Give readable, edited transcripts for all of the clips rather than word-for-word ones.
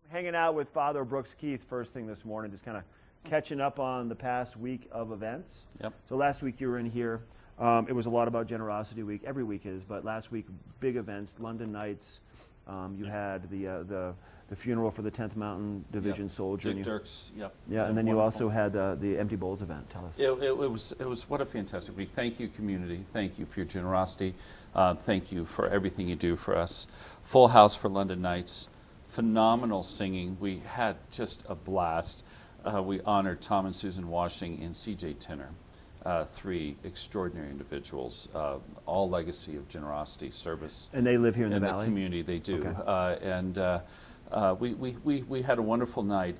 Hanging out with Father Brooks Keith first thing this morning, just kind of catching up on the past week of events. Yep. So last week you were in here. It was a lot about Generosity Week. Every week is, but last week, big events, London Nights. You had the funeral for the 10th Mountain Division soldier. Dick Dirks, yep. Yeah, and then you also had the Empty Bowls event. Tell us. It was what a fantastic week. Thank you, community. Thank you for your generosity. Thank you for everything you do for us. Full house for London Nights. Phenomenal singing. We had just a blast. We honored Tom and Susan Washing and C.J. Tinner, three extraordinary individuals, all legacy of generosity, service. And they live here in the valley? In the community, they do. Okay. We had a wonderful night.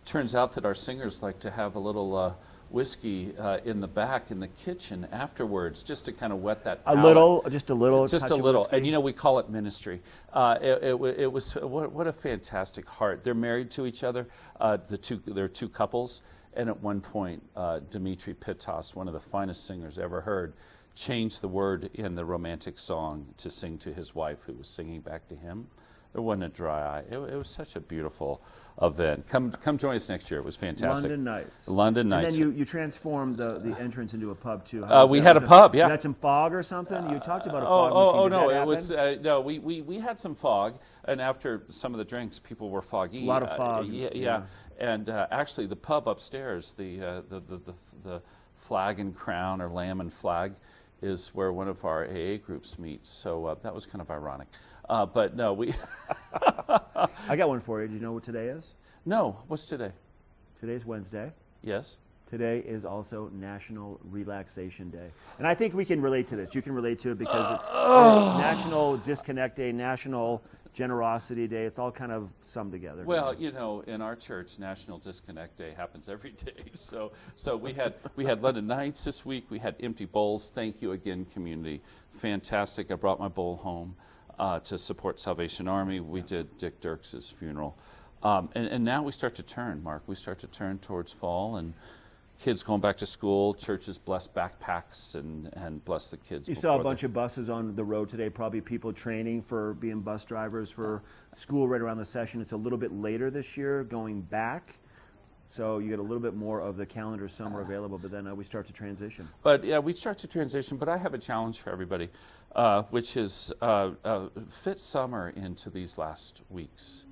Turns out that our singers like to have a little whiskey in the back in the kitchen afterwards, just to kind of wet that palate. Just a little. Just a little. And you know, we call it ministry. It was what a fantastic heart. They're married to each other. They're two couples. And at one point, Dmitri Pitas, one of the finest singers ever heard, changed the word in the romantic song to sing to his wife, who was singing back to him. There wasn't a dry eye. It was such a beautiful event. Come join us next year. It was fantastic. London Nights. London Nights. And then you transformed the entrance into a pub too. We had a pub, yeah. You had some fog or something? You talked about a fog machine. No, it was no. We had some fog, and after some of the drinks, people were foggy. A lot of fog. Yeah. And actually, the pub upstairs, the Flag and Crown, or Lamb and Flag, is where one of our AA groups meets. So that was kind of ironic. But no, we. I got one for you. Do you know what today is? No. What's today? Today's Wednesday. Yes. Today is also National Relaxation Day. And I think we can relate to this. You can relate to it because it's National Disconnect Day, National Generosity Day. It's all kind of summed together. Well, you know, in our church, National Disconnect Day happens every day. So we had London Nights this week. We had Empty Bowls. Thank you again, community. Fantastic. I brought my bowl home to support Salvation Army. We did Dick Dirks' funeral. And now we start to turn, Mark. We start to turn towards fall, and kids going back to school, churches bless backpacks and bless the kids. You saw a bunch of buses on the road today, probably people training for being bus drivers for school right around the session. It's a little bit later this year going back, so you get a little bit more of the calendar summer available, but then we start to transition. But yeah, we start to transition, but I have a challenge for everybody, which is fit summer into these last weeks.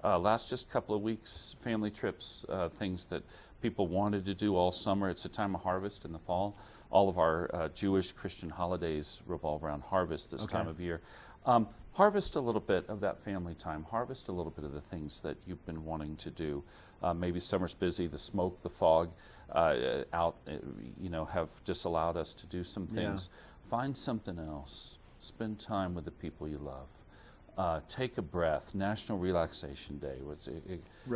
Last just couple of weeks, family trips, things that people wanted to do all summer. It's a time of harvest in the fall. All of our Jewish Christian holidays revolve around harvest this time of year. Harvest a little bit of that family time. Harvest a little bit of the things that you've been wanting to do. Maybe summer's busy, the smoke, the fog out, have disallowed us to do some things. Yeah. Find something else. Spend time with the people you love. Take a breath. National Relaxation Day.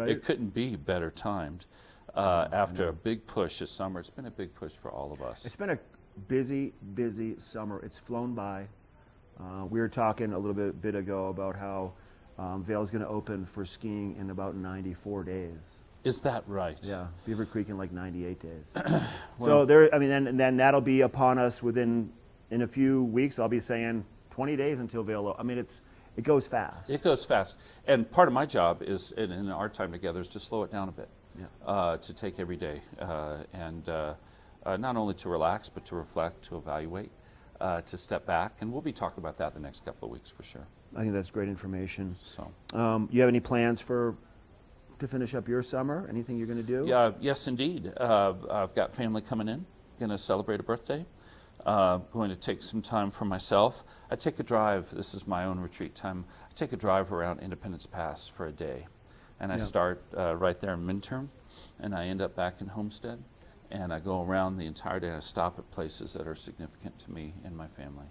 It couldn't be better timed. After a big push this summer, it's been a big push for all of us. It's been a busy, busy summer. It's flown by. We were talking a little bit ago about how Vail is going to open for skiing in about 94 days. Is that right? Yeah, Beaver Creek in like 98 days. So there, and then that'll be upon us in a few weeks. I'll be saying 20 days until Vail. It goes fast. It goes fast. And part of my job is, in our time together, is to slow it down a bit, to take every day, and not only to relax, but to reflect, to evaluate, to step back. And we'll be talking about that the next couple of weeks for sure. I think that's great information. So, you have any plans to finish up your summer? Anything you're going to do? Yeah, yes, indeed. I've got family coming in, going to celebrate a birthday. Going to take some time for myself. I take a drive. This is my own retreat time. I take a drive around Independence Pass for a day, and I start right there in Minturn, and I end up back in Homestead, and I go around the entire day. I stop at places that are significant to me and my family,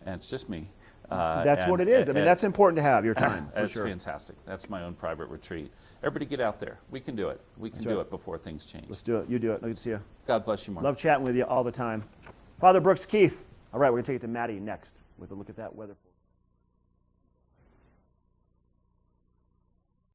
and it's just me. That's what it is. That's important to have your time. It's fantastic. That's my own private retreat. Everybody get out there. We can do it. We can do it before things change. Let's do it. You do it. Good to see you. God bless you, Mark. Love chatting with you all the time. Father Brooks Keith. All right, we're going to take it to Maddie next with a look at that weather.